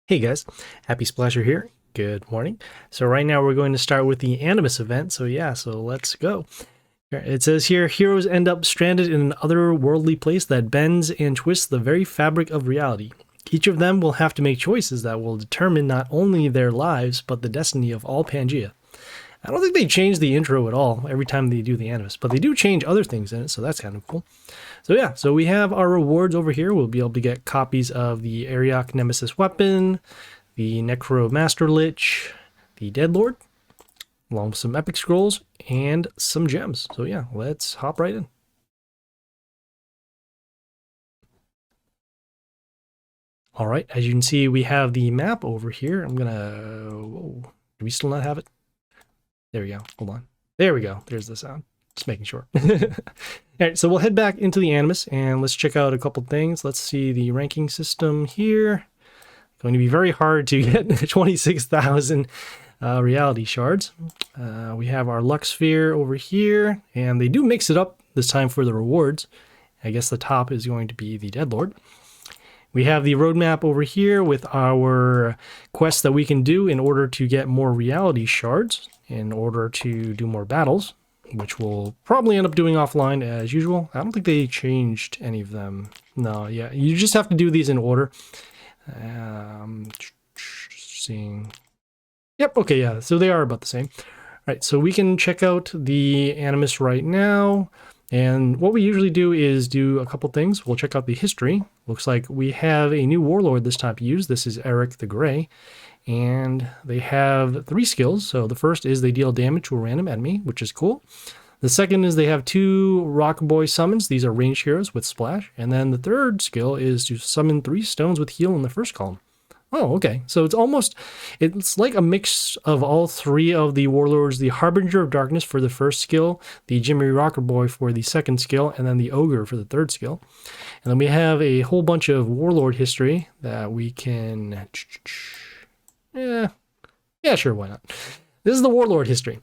Hey guys, Happysplasher here. Good morning. So right now we're going to start with the Animus event. So let's go. It says here, heroes end up stranded in an otherworldly place that bends and twists the very fabric of reality. Each of them will have to make choices that will determine not only their lives, but the destiny of all Pangea. I don't think they change the intro at all every time they do the Animus, but they do change other things in it, so that's kind of cool. So we have our rewards over here. We'll be able to get copies of the Ariok Nemesis weapon, the Necro Master Lich, the Dead Lord, along with some epic scrolls and some gems. So yeah, let's hop right in. All right, as you can see, we have the map over here. I'm gonna, whoa, do we still not have it? There we go, hold on. There we go, there's the sound. Just making sure. All right, so we'll head back into the Animus and let's check out a couple things. Let's see the ranking system here. Going to be very hard to get 26,000 reality shards. We have our luck sphere over here, and they do mix it up this time for the rewards. I guess the top is going to be the Dead Lord. We have the roadmap over here with our quests that we can do in order to get more reality shards, in order to do more battles, which we'll probably end up doing offline as usual. I don't think they changed any of them. No, yeah, you just have to do these in order. Seeing. Yep, okay, yeah, so they are about the same. All right, so we can check out the Animus right now. And what we usually do is do a couple things. We'll check out the history. Looks like we have a new Warlord this time to use. This is Eric the Grey. And they have 3 skills. So the first is they deal damage to a random enemy, which is cool. The second is they have 2 Rock Boy summons. These are ranged heroes with splash. And then the third skill is to summon 3 stones with heal in the first column. Oh, okay. So it's like a mix of all 3 of the Warlords, the Harbinger of Darkness for the first skill, the Jimmy Rocker Boy for the second skill, and then the Ogre for the third skill. And then we have a whole bunch of Warlord history that we can... Yeah, sure, why not? This is the Warlord history.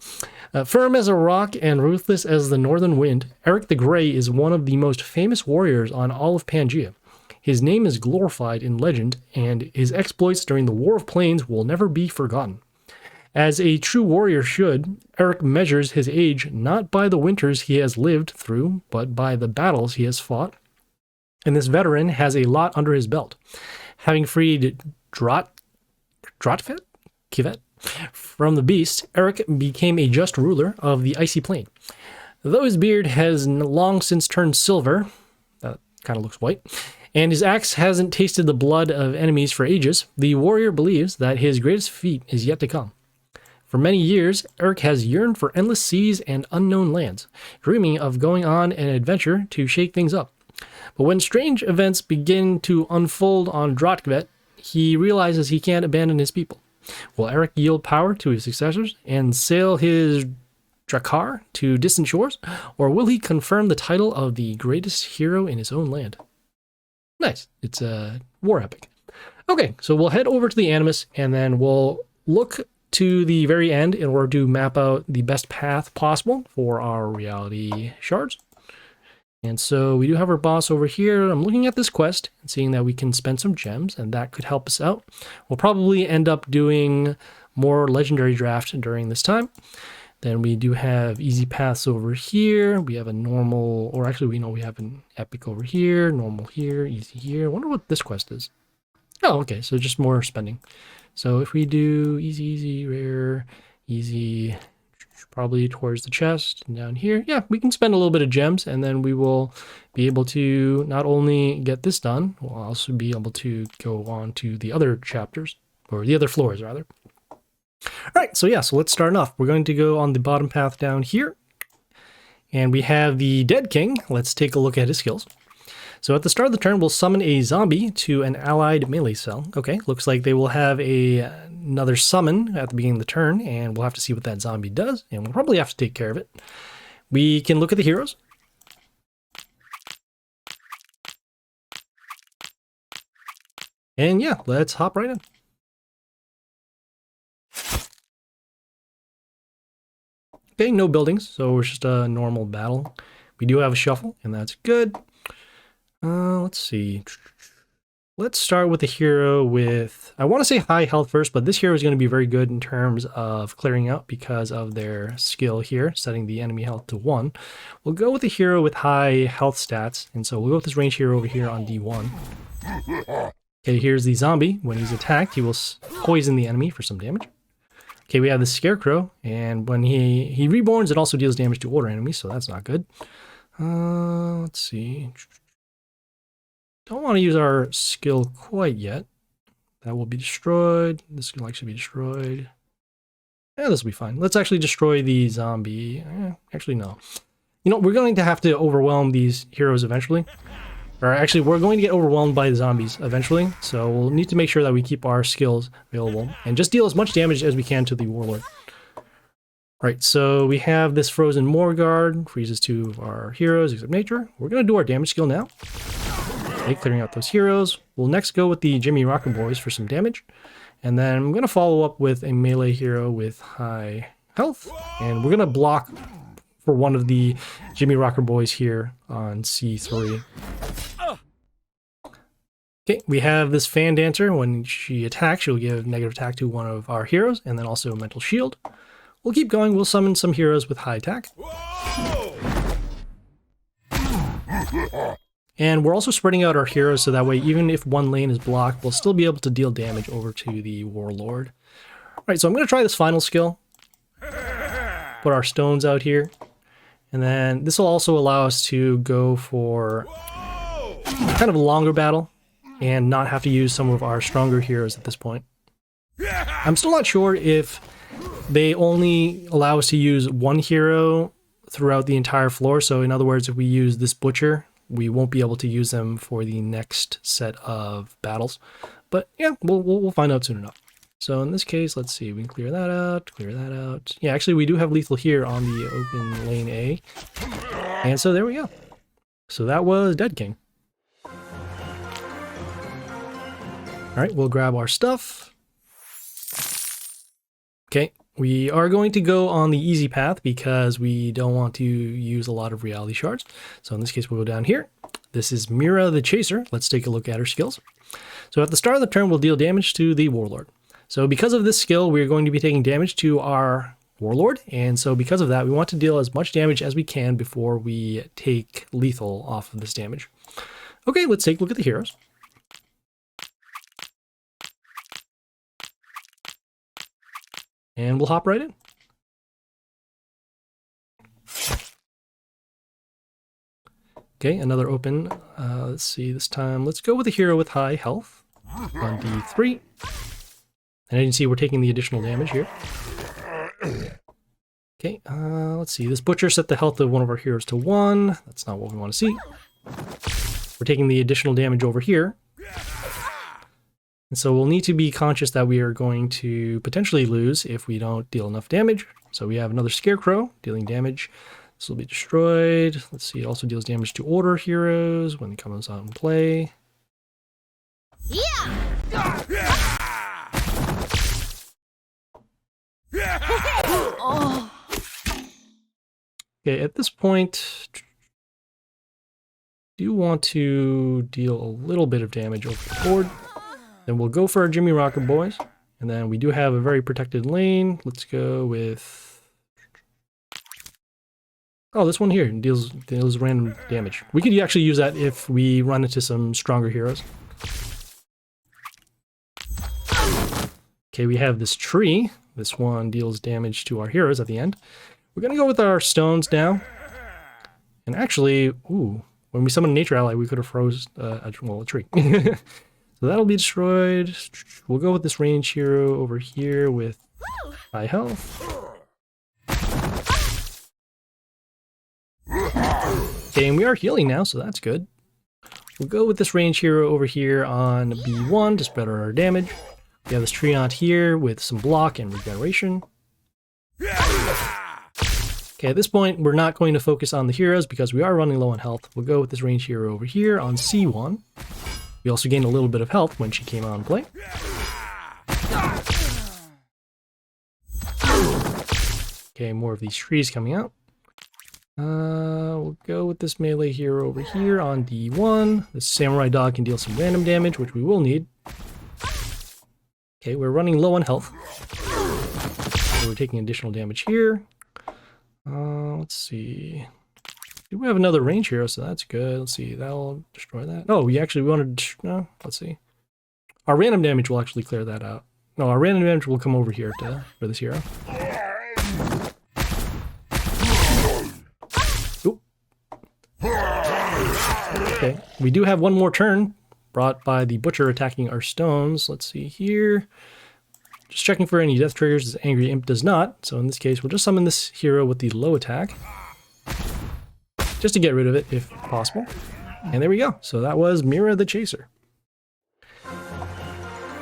Firm as a rock and ruthless as the northern wind, Eric the Grey is one of the most famous warriors on all of Pangea. His name is glorified in legend, and his exploits during the War of Plains will never be forgotten. As a true warrior should, Eric measures his age not by the winters he has lived through, but by the battles he has fought. And this veteran has a lot under his belt. Having freed Coquette from the beast, Eric became a just ruler of the icy plain. Though his beard has long since turned silver, that kind of looks white, and his axe hasn't tasted the blood of enemies for ages, the warrior believes that his greatest feat is yet to come. For many years, Eric has yearned for endless seas and unknown lands, dreaming of going on an adventure to shake things up. But when strange events begin to unfold on Coquette, he realizes he can't abandon his people. Will Eric yield power to his successors and sail his Drakkar to distant shores, or will he confirm the title of the greatest hero in his own land? Nice. It's a war epic. Okay, so we'll head over to the Animus, and then we'll look to the very end in order to map out the best path possible for our reality shards. And so we do have our boss over here. I'm looking at this quest and seeing that we can spend some gems, and that could help us out. We'll probably end up doing more legendary draft during this time. Then we do have easy paths over here. We have a normal, or actually we know we have an epic over here, normal here, easy here. I wonder what this quest is. Oh, okay, so just more spending. So if we do easy, rare, easy, probably towards the chest and down here. Yeah, we can spend a little bit of gems, and then we will be able to not only get this done, we'll also be able to go on to the other chapters, or the other floors rather. All right, so let's start off. We're going to go on the bottom path down here, and we have the Dead King. Let's take a look at his skills. So at the start of the turn, we'll summon a zombie to an allied melee cell. Okay, looks like they will have another summon at the beginning of the turn, and we'll have to see what that zombie does, and we'll probably have to take care of it. We can look at the heroes. And yeah, let's hop right in. Okay, no buildings, so it's just a normal battle. We do have a shuffle, and that's good. Let's see. let's start with the hero with, I want to say high health first, but this hero is going to be very good in terms of clearing out because of their skill here, setting the enemy health to 1. We'll go with the hero with high health stats, and so we'll go with this range hero over here on D1. Okay, here's the zombie. When he's attacked, he will poison the enemy for some damage. Okay, we have the scarecrow, and when he reborns, it also deals damage to order enemies, so that's not good. Let's see. Don't want to use our skill quite yet. That will be destroyed. This will actually be destroyed. Yeah, this will be fine. Let's actually destroy the zombie. Actually, no. You know, we're going to have to overwhelm these heroes eventually. Or actually, we're going to get overwhelmed by the zombies eventually. So we'll need to make sure that we keep our skills available. And just deal as much damage as we can to the Warlord. Right, so we have this Frozen Moorguard. Freezes 2 of our heroes, except nature. We're going to do our damage skill now. Okay, clearing out those heroes. We'll next go with the Jimmy Rocker Boys for some damage. And then I'm going to follow up with a melee hero with high health. And we're going to block for one of the Jimmy Rocker Boys here on C3. Okay, we have this Fan Dancer. When she attacks, she'll give negative attack to one of our heroes, and then also a mental shield. We'll keep going. We'll summon some heroes with high attack. And we're also spreading out our heroes so that way, even if one lane is blocked, we'll still be able to deal damage over to the Warlord. All right, so I'm going to try this final skill. Put our stones out here. And then this will also allow us to go for kind of a longer battle and not have to use some of our stronger heroes at this point. I'm still not sure if they only allow us to use one hero throughout the entire floor. So in other words, if we use this Butcher, we won't be able to use them for the next set of battles. But yeah, we'll find out soon enough. So in this case, let's see, we can clear that out, clear that out. Yeah, actually we do have lethal here on the open lane A. And so there we go. So that was Dead King. All right, we'll grab our stuff. Okay, we are going to go on the easy path because we don't want to use a lot of reality shards. So in this case, we'll go down here. This is Mirra the Chaser. Let's take a look at her skills. So at the start of the turn, we'll deal damage to the Warlord. So because of this skill, we're going to be taking damage to our Warlord. And so because of that, we want to deal as much damage as we can before we take lethal off of this damage. Okay, let's take a look at the heroes. And we'll hop right in. Okay, another open. Let's see, this time, let's go with a hero with high health on D3. And you can see we're taking the additional damage here. Okay, let's see. This Butcher set the health of one of our heroes to 1. That's not what we want to see. We're taking the additional damage over here. And so we'll need to be conscious that we are going to potentially lose if we don't deal enough damage. So we have another Scarecrow dealing damage. This will be destroyed. Let's see, it also deals damage to order heroes when it comes out in play. Okay, at this point, do want to deal a little bit of damage over the board. Then we'll go for our Jimmy Rocker Boys. And then we do have a very protected lane. Let's go with... Oh, this one here deals random damage. We could actually use that if we run into some stronger heroes. Okay, we have this tree. This one deals damage to our heroes at the end. We're going to go with our stones now. And actually, ooh, when we summon a nature ally, we could have froze a tree. So that'll be destroyed. We'll go with this range hero over here with high health. Okay, and we are healing now, so that's good. We'll go with this range hero over here on B1 to spread out our damage. We have this Treant here with some block and regeneration. Okay, at this point, we're not going to focus on the heroes because we are running low on health. We'll go with this range hero over here on C1. We also gained a little bit of health when she came out and play. Okay, more of these trees coming out. We'll go with this melee hero over here on D1. The samurai dog can deal some random damage, which we will need. Okay, we're running low on health. So we're taking additional damage here. Let's see. We have another range hero, so that's good. Let's see, that'll destroy that. Oh, we wanted to, no, let's see. Our random damage will actually clear that out. No, our random damage will come over here for this hero. Oop. Okay, we do have one more turn brought by the butcher attacking our stones. Let's see here. Just checking for any death triggers. This angry imp does not. So in this case, we'll just summon this hero with the low attack, just to get rid of it if possible. And there we go. So that was Mirra the Chaser.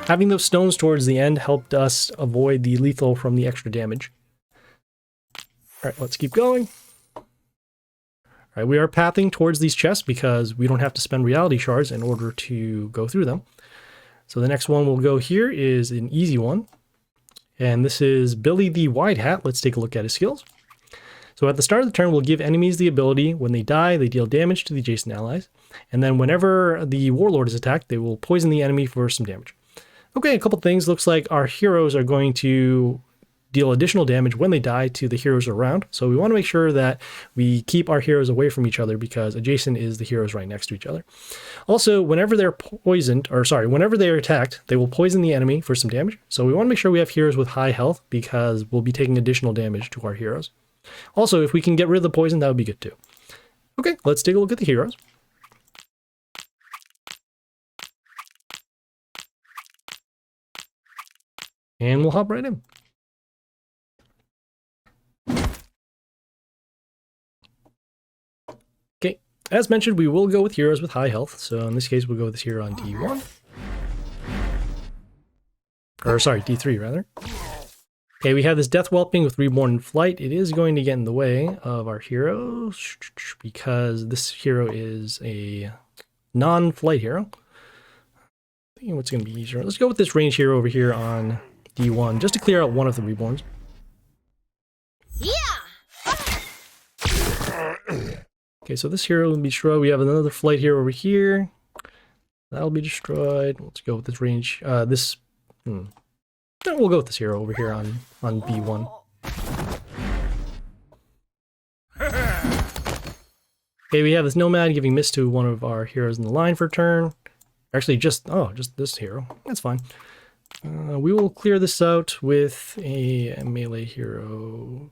Having those stones towards the end helped us avoid the lethal from the extra damage. All right, let's keep going. All right, we are pathing towards these chests because we don't have to spend reality shards in order to go through them. So the next one we'll go here is an easy one. And this is Billy the White Hat. Let's take a look at his skills. So at the start of the turn, we'll give enemies the ability, when they die, they deal damage to the adjacent allies. And then whenever the Warlord is attacked, they will poison the enemy for some damage. Okay, a couple things. Looks like our heroes are going to deal additional damage when they die to the heroes around. So we want to make sure that we keep our heroes away from each other because adjacent is the heroes right next to each other. Also, whenever they're whenever they are attacked, they will poison the enemy for some damage. So we want to make sure we have heroes with high health because we'll be taking additional damage to our heroes. Also, if we can get rid of the poison, that would be good too. Okay, let's take a look at the heroes. And we'll hop right in. Okay, as mentioned, we will go with heroes with high health. So in this case, we'll go with this hero on D1. Or sorry, D3 rather. Okay, we have this Death Whelping with Reborn in Flight. It is going to get in the way of our hero because this hero is a non-flight hero. I think what's going to be easier. Let's go with this range hero over here on D1 just to clear out one of the Reborns. Yeah. Okay, so this hero will be destroyed. We have another flight hero over here. That'll be destroyed. Let's go with this range. We'll go with this hero over here on B1. Okay, we have this Nomad giving miss to one of our heroes in the line for a turn. Actually, just this hero. That's fine. We will clear this out with a melee hero.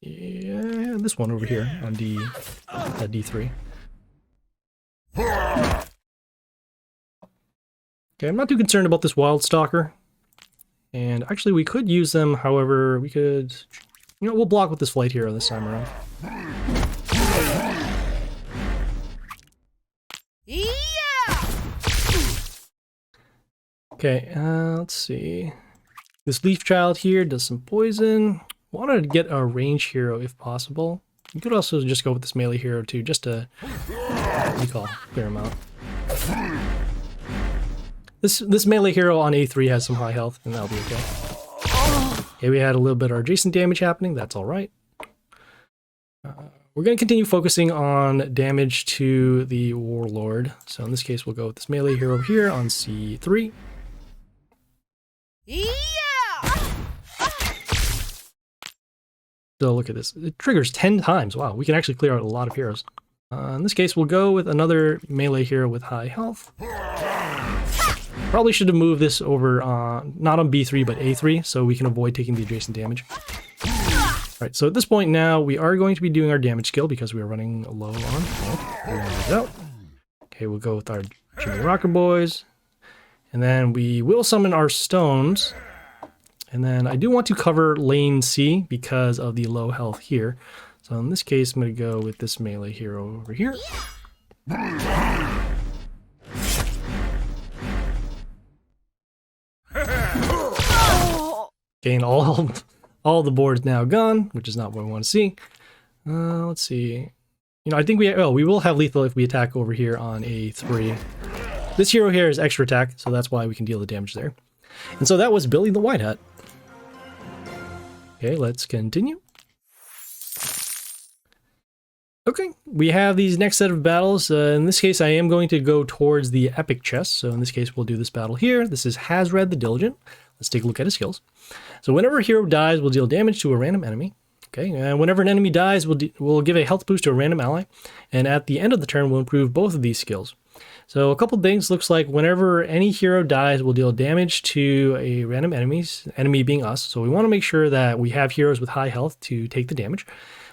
Yeah, this one over here on D3. Okay, I'm not too concerned about this Wild Stalker. And actually, we could use them. However, we could, we'll block with this flight hero this time around. Yeah. Okay, let's see. This Leaf Child here does some poison. Wanted to get a range hero if possible. You could also just go with this melee hero too, just to clear him out. This melee hero on A3 has some high health, and that'll be okay. Okay, we had a little bit of adjacent damage happening. That's all right. We're going to continue focusing on damage to the Warlord. So in this case, we'll go with this melee hero over here on C3. Yeah. So look at this. It triggers 10 times. Wow, we can actually clear out a lot of heroes. In this case, we'll go with another melee hero with high health. Probably should have moved this over, not on B3, but A3, so we can avoid taking the adjacent damage. Alright, so at this point now, we are going to be doing our damage skill because we are running low on health. Okay, we'll go with our Jimmy Rocker Boys. And then we will summon our stones. And then I do want to cover lane C because of the low health here. So in this case, I'm going to go with this melee hero over here. Gain all the boards now gone, which is not what we want to see. Let's see. I think we will have lethal if we attack over here on A3. This hero here is extra attack, so that's why we can deal the damage there. And so that was Billy the White Hat. Okay, let's continue. Okay, we have these next set of battles. In this case, I am going to go towards the epic chest. So in this case, we'll do this battle here. This is Hazred the Diligent. Let's take a look at his skills. So whenever a hero dies, we'll deal damage to a random enemy. Okay, and whenever an enemy dies, we'll give a health boost to a random ally. And at the end of the turn, we'll improve both of these skills. So a couple things, looks like whenever any hero dies, we'll deal damage to a random enemy being us. So we want to make sure that we have heroes with high health to take the damage.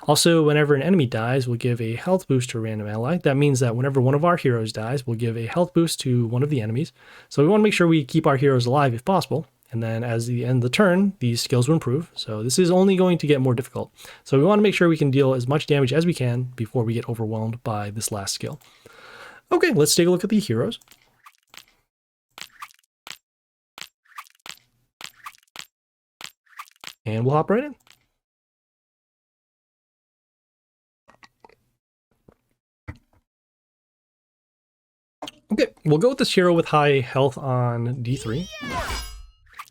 Also, whenever an enemy dies, we'll give a health boost to a random ally. That means that whenever one of our heroes dies, we'll give a health boost to one of the enemies. So we want to make sure we keep our heroes alive if possible. And then as the end of the turn, these skills will improve. So this is only going to get more difficult. So we want to make sure we can deal as much damage as we can before we get overwhelmed by this last skill. Okay, let's take a look at the heroes. And we'll hop right in. Okay, we'll go with this hero with high health on D3.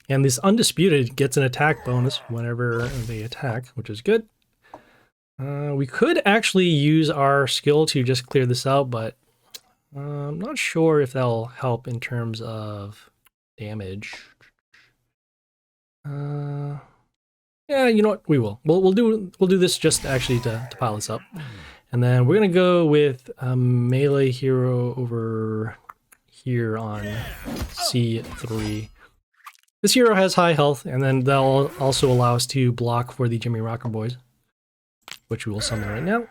And this Undisputed gets an attack bonus whenever they attack, which is good. We could actually use our skill to just clear this out, but I'm not sure if that'll help in terms of damage. Yeah, you know what? We will. We'll do this just actually to pile this up. And then we're going to go with a melee hero over here on C3. This hero has high health, and then that'll also allow us to block for the Jimmy Rocker Boys, which we will summon right now.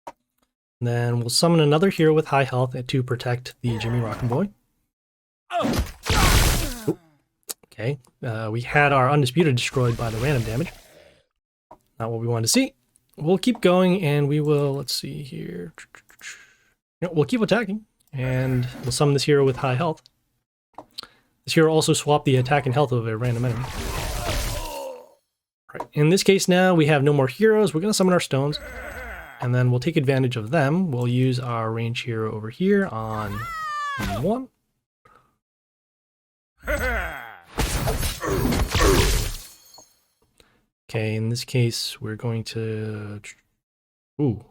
And then we'll summon another hero with high health to protect the Jimmy Rocker Boy. Ooh. Okay, we had our Undisputed destroyed by the random damage. Not what we wanted to see. We'll keep going, and we will, let's see here. We'll keep attacking, and we'll summon this hero with high health. This hero also swapped the attack and health of a random enemy. Right. In this case now, we have no more heroes. We're going to summon our stones, and then we'll take advantage of them. We'll use our range hero over here on E1. Okay, in this case, we're going to... Ooh,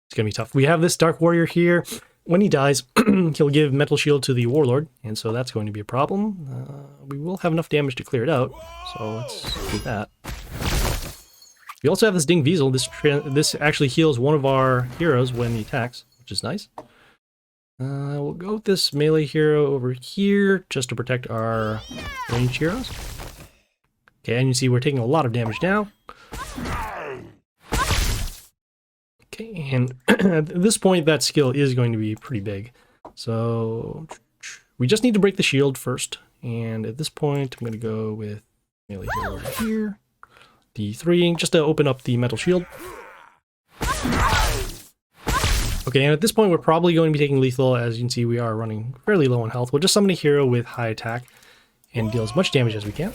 it's going to be tough. We have this Dark Warrior here. When he dies, he'll give Mental Shield to the Warlord, and so that's going to be a problem. We will have enough damage to clear it out, so let's do that. We also have this Ding Weasel. This actually heals one of our heroes when he attacks, which is nice. We'll go with this melee hero over here, just to protect our ranged heroes. Okay, and you see we're taking a lot of damage now. Okay, and at this point that skill is going to be pretty big. So we just need to break the shield first. And at this point I'm going to go with melee hero over here. D3, just to open up the metal shield. Okay, and at this point we're probably going to be taking lethal. As you can see, we are running fairly low on health. We'll just summon a hero with high attack and deal as much damage as we can.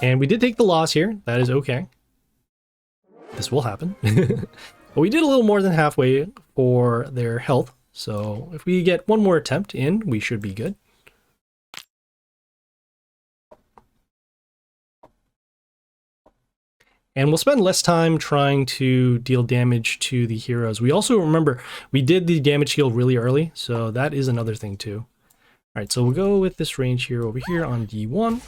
And we did take the loss here. That is okay. This will happen. But we did a little more than halfway for their health. So if we get one more attempt in, we should be good. And we'll spend less time trying to deal damage to the heroes. We also, remember, we did the damage skill really early, so that is another thing too. All right, so we'll go with this range hero over here on D1.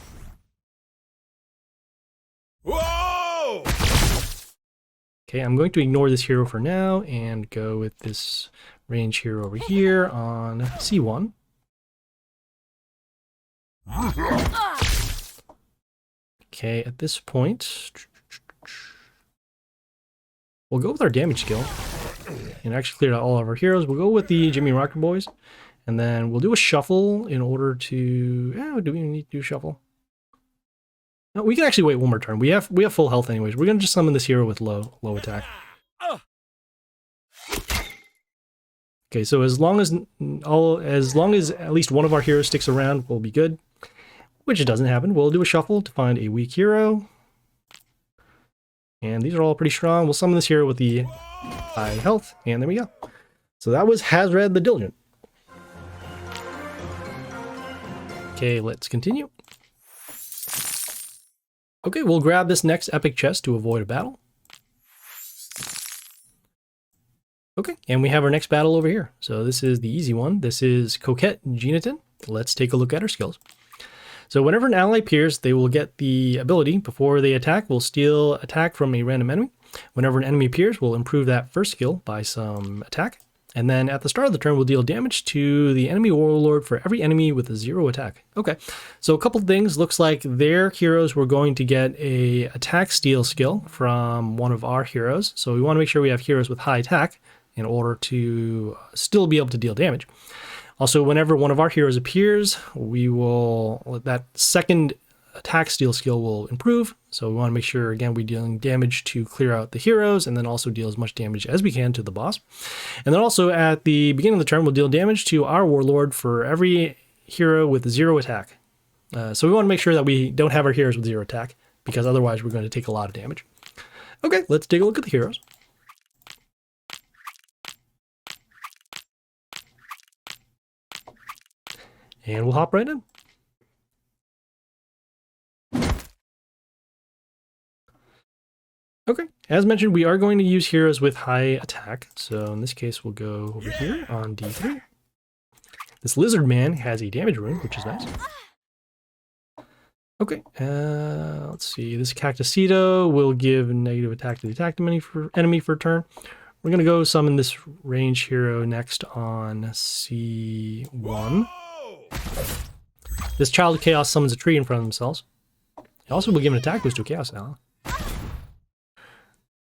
Whoa! Okay, I'm going to ignore this hero for now and go with this range hero over here on C1. Okay, at this point, we'll go with our damage skill and actually clear out all of our heroes. We'll go with the Jimmy Rocker Boys, and then we'll do a shuffle in order to... do we need to do a shuffle? No, we can actually wait one more turn. We have full health anyways. We're gonna just summon this hero with low attack. Okay, so as long as at least one of our heroes sticks around, we'll be good. Which it doesn't happen. We'll do a shuffle to find a weak hero. And these are all pretty strong. We'll summon this hero with the high health, and there we go. So that was Hazred the Diligent. Okay, let's continue. Okay, we'll grab this next epic chest to avoid a battle. Okay, and we have our next battle over here. So this is the easy one. This is Coquette Jeannetin. Let's take a look at her skills. So whenever an ally appears, they will get the ability, before they attack, will steal attack from a random enemy. Whenever an enemy appears, we'll improve that first skill by some attack. And then at the start of the turn, we'll deal damage to the enemy Warlord for every enemy with a 0 attack. Okay, so a couple of things. Looks like their heroes were going to get a attack steal skill from one of our heroes. So we want to make sure we have heroes with high attack in order to still be able to deal damage. Also, whenever one of our heroes appears, that second attack steal skill will improve. So we want to make sure, again, we're dealing damage to clear out the heroes and then also deal as much damage as we can to the boss. And then also at the beginning of the turn, we'll deal damage to our Warlord for every hero with 0 attack. So we want to make sure that we don't have our heroes with 0 attack, because otherwise we're going to take a lot of damage. Okay, let's take a look at the heroes. And we'll hop right in. Okay, as mentioned, we are going to use heroes with high attack. So in this case, we'll go over here on D3. This lizard man has a damage rune, which is nice. Okay, let's see. This cactusito will give negative attack to the attacked enemy for a turn. We're going to go summon this range hero next on C1. This Child of Chaos summons a tree in front of themselves. It also will give an attack boost to a Chaos ally.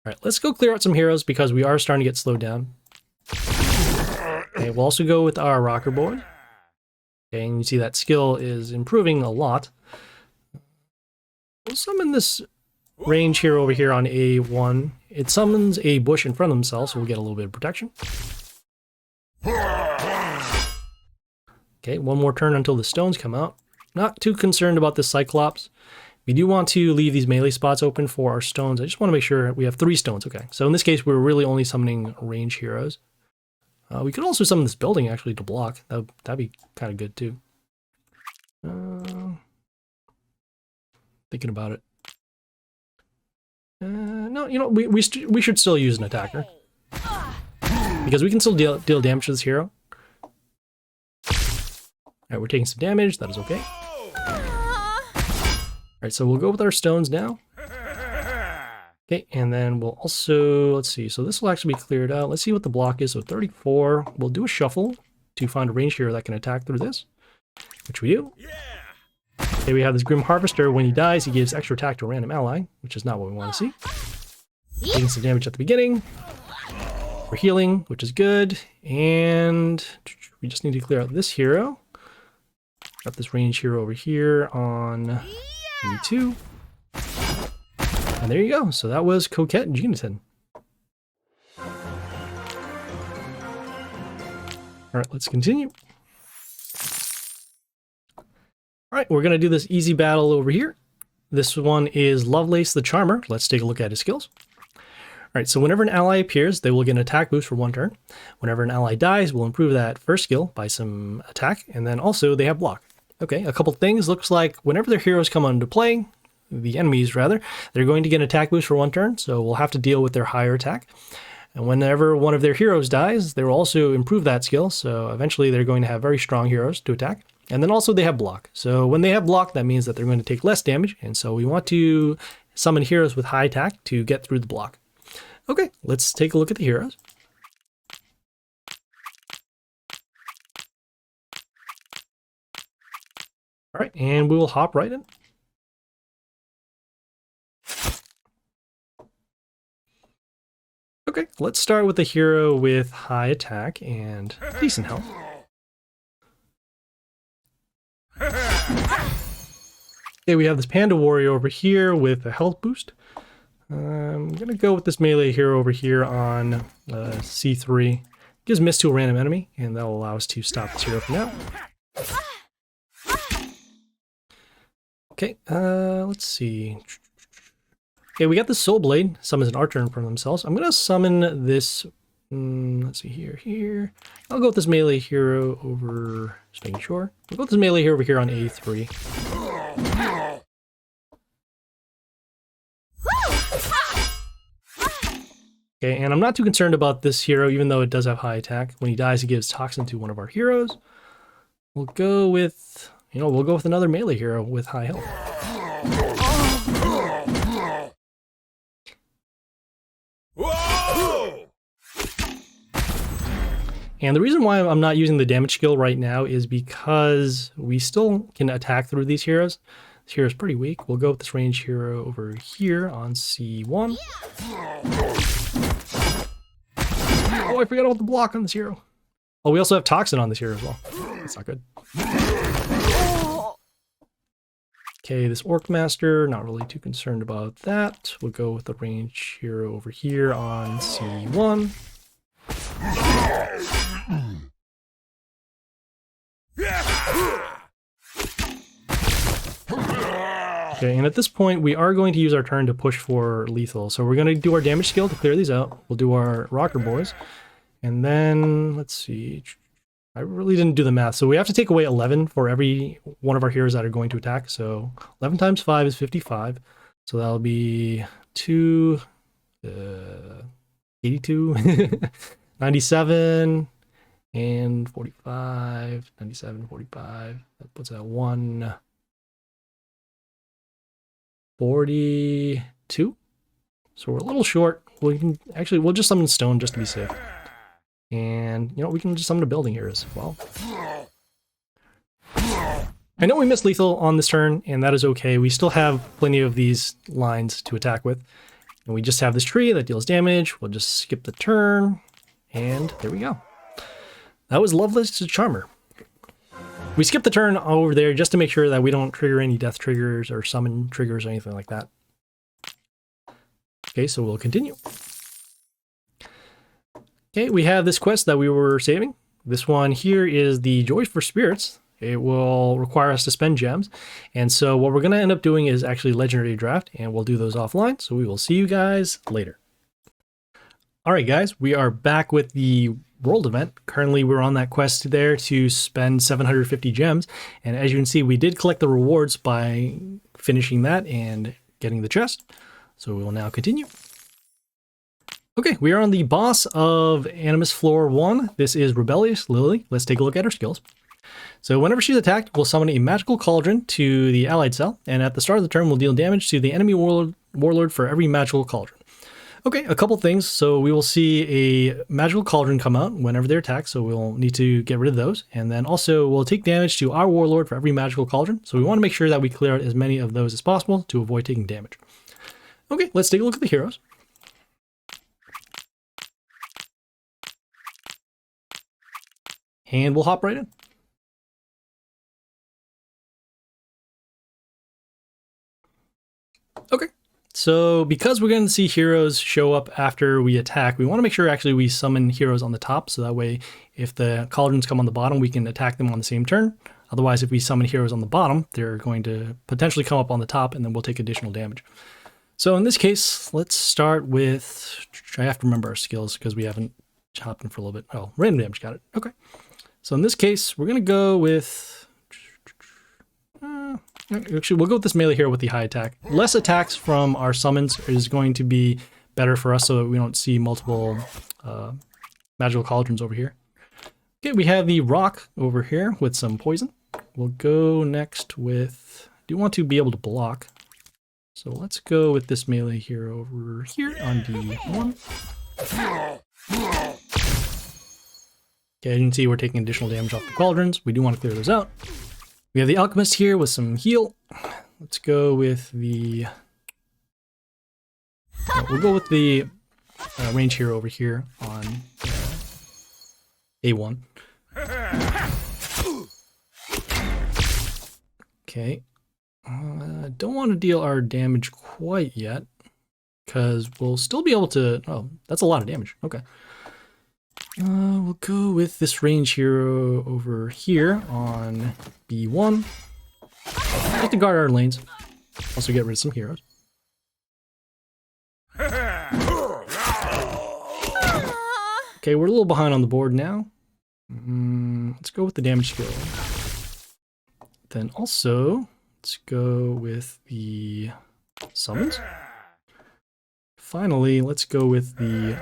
Alright, let's go clear out some heroes because we are starting to get slowed down. Okay, we'll also go with our rocker board. Okay, and you see that skill is improving a lot. We'll summon this range hero over here on A1. It summons a bush in front of themselves, so we'll get a little bit of protection. Okay, one more turn until the stones come out. Not too concerned about this Cyclops. We do want to leave these melee spots open for our stones. I just want to make sure we have 3 stones. Okay, so in this case, we're really only summoning range heroes. We could also summon this building actually to block. That'd be kind of good too. Thinking about it. No, you know, we should still use an attacker. Because we can still deal damage to this hero. Alright, we're taking some damage. That is okay. Alright, so we'll go with our stones now. Okay, and then we'll also, let's see, so this will actually be cleared out. Let's see what the block is. So 34, we'll do a shuffle to find a range hero that can attack through this, which we do. Okay, we have this Grim Harvester. When he dies, he gives extra attack to a random ally, which is not what we want to see. Taking some damage at the beginning. We're healing, which is good. And we just need to clear out this hero. Got this range hero over here on E2. And there you go. So that was Coquette and Jeannetin. Alright, let's continue. Alright, we're going to do this easy battle over here. This one is Lovelace the Charmer. Let's take a look at his skills. Alright, so whenever an ally appears, they will get an attack boost for 1 turn. Whenever an ally dies, we'll improve that first skill by some attack, and then also they have block. Okay, a couple things. Looks like whenever their heroes come into play, the enemies rather, they're going to get an attack boost for 1 turn, so we'll have to deal with their higher attack. And whenever one of their heroes dies, they will also improve that skill, so eventually they're going to have very strong heroes to attack. And then also they have block. So when they have block, that means that they're going to take less damage, and so we want to summon heroes with high attack to get through the block. Okay, let's take a look at the heroes. All right, and we will hop right in. Okay, let's start with the hero with high attack and decent health. Okay, we have this Panda Warrior over here with a health boost. I'm going to go with this melee hero over here on C3. Gives miss to a random enemy, and that will allow us to stop this hero for now. Okay, let's see. Okay, we got the Soul Blade, summons an archer in front of themselves. I'm going to summon this, let's see here. I'll go with this melee hero over, just making sure. We'll go with this melee hero over here on A3. Okay, and I'm not too concerned about this hero, even though it does have high attack. When he dies, he gives toxin to one of our heroes. We'll go with, we'll go with another melee hero with high health. Whoa! And the reason why I'm not using the damage skill right now is because we still can attack through these heroes. This hero is pretty weak. We'll go with this range hero over here on C1. Oh, I forgot about the block on this hero. Oh, we also have toxin on this hero as well. That's not good. Okay, this Orc Master, not really too concerned about that. We'll go with the range hero over here on C1. Okay, and at this point, we are going to use our turn to push for lethal. So we're going to do our damage skill to clear these out. We'll do our rocker boys. And then, let's see. I really didn't do the math. So we have to take away 11 for every one of our heroes that are going to attack. So 11 times 5 is 55. So that'll be 82, 97, and 45, 97, 45. That puts at 142. So we're a little short. We'll just summon stone just to be safe. And, we can just summon a building here as well. I know we missed lethal on this turn, and that is okay. We still have plenty of these lines to attack with. And we just have this tree that deals damage. We'll just skip the turn. And there we go. That was Lovelace to Charmer. We skipped the turn over there just to make sure that we don't trigger any death triggers or summon triggers or anything like that. Okay, so we'll continue. Okay, we have this quest that we were saving. This one here is the Joy for Spirits. It will require us to spend gems. And so what we're going to end up doing is actually legendary draft, and we'll do those offline. So we will see you guys later. All right, guys, we are back with the world event. Currently, we're on that quest there to spend 750 gems. And as you can see, we did collect the rewards by finishing that and getting the chest. So we will now continue. Okay, we are on the boss of Animus Floor 1. This is Rebellious Lilly. Let's take a look at her skills. So whenever she's attacked, we'll summon a magical cauldron to the allied cell, and at the start of the turn, we'll deal damage to the enemy warlord for every magical cauldron. Okay, a couple things. So we will see a magical cauldron come out whenever they're attacked, so we'll need to get rid of those. And then also, we'll take damage to our warlord for every magical cauldron, so we want to make sure that we clear out as many of those as possible to avoid taking damage. Okay, let's take a look at the heroes. And we'll hop right in. Okay, so because we're going to see heroes show up after we attack, we want to make sure actually we summon heroes on the top, so that way if the cauldrons come on the bottom, we can attack them on the same turn. Otherwise, if we summon heroes on the bottom, they're going to potentially come up on the top, and then we'll take additional damage. So in this case, let's start with, I have to remember our skills because we haven't hopped in for a little bit. Oh, random damage, got it. Okay. So in this case, we're going to go with, actually, we'll go with this melee here with the high attack. Less attacks from our summons is going to be better for us so that we don't see multiple magical cauldrons over here. Okay, we have the rock over here with some poison. We'll go next with, do want to be able to block. So let's go with this melee here over here on D1. Okay, you can see we're taking additional damage off the cauldrons. We do want to clear those out. We have the alchemist here with some heal. Let's go with the... we'll go with the range hero over here on A1. Okay. Don't want to deal our damage quite yet, because we'll still be able to... oh, that's a lot of damage. Okay. We'll go with this range hero over here on B1. Just to guard our lanes. Also get rid of some heroes. Okay, we're a little behind on the board now. Let's go with the damage skill. Then also, let's go with the summons. finally, let's go with the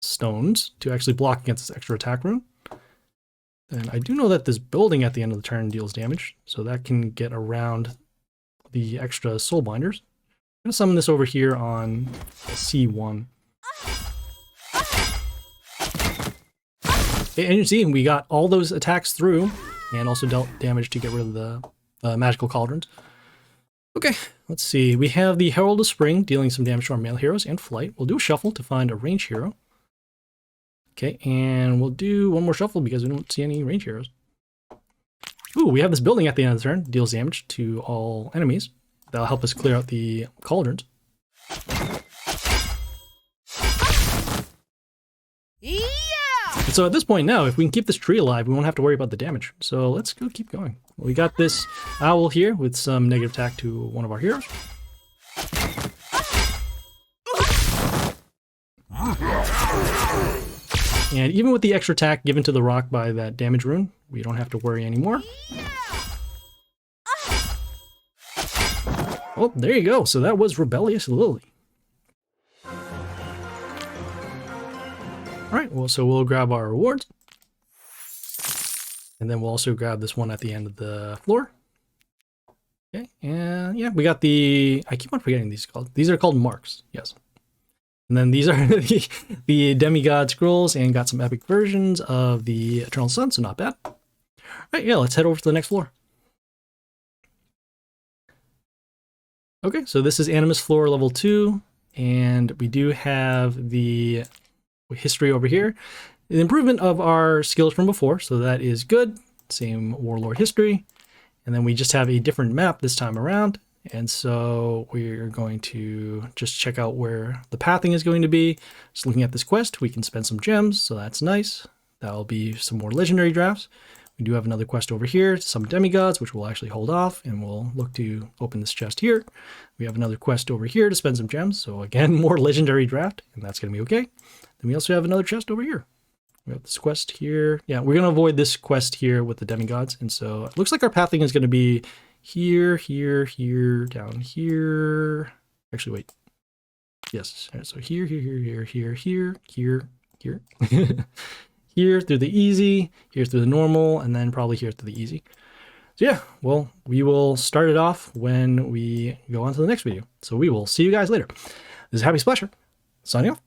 stones to actually block against this extra attack rune. And I do know that this building at the end of the turn deals damage, so that can get around the extra soul binders. I'm going to summon this over here on C1. And you see, we got all those attacks through, and also dealt damage to get rid of the magical cauldrons. Okay, let's see. We have the Herald of Spring dealing some damage to our male heroes and flight. We'll do a shuffle to find a range hero. Okay, and we'll do one more shuffle because we don't see any range heroes. Ooh, we have this building at the end of the turn. Deals damage to all enemies. That'll help us clear out the cauldrons. And so at this point now, if we can keep this tree alive, we won't have to worry about the damage. So let's go keep going. We got this owl here with some negative attack to one of our heroes. And even with the extra attack given to the rock by that damage rune, we don't have to worry anymore. Oh, there you go. So that was Rebellious Lilly. Alright, well, so we'll grab our rewards. And then we'll also grab this one at the end of the floor. Okay, and yeah, we got the... I keep on forgetting these called. These are called marks, yes. And then these are the demigod scrolls, and got some epic versions of the Eternal Sun, so not bad. All right, yeah, let's head over to the next floor. Okay, so this is Animus floor level 2, and we do have the history over here. The improvement of our skills from before, so that is good. Same Warlord history. And then we just have a different map this time around. And so we're going to just check out where the pathing is going to be. Just looking at this quest, we can spend some gems, so that's nice. That'll be some more legendary drafts. We do have another quest over here, some demigods, which we'll actually hold off, and we'll look to open this chest here. We have another quest over here to spend some gems, so again, more legendary draft, and that's going to be okay. Then we also have another chest over here. We have this quest here. Yeah, we're going to avoid this quest here with the demigods, and so it looks like our pathing is going to be here, here, here, down here. Actually, wait. Yes, so here, here, here, here, here, here, here, here. Here through the easy, here through the normal, and then probably here through the easy. So yeah, well, we will start it off when we go on to the next video. So we will see you guys later. This is Happysplasher, signing off.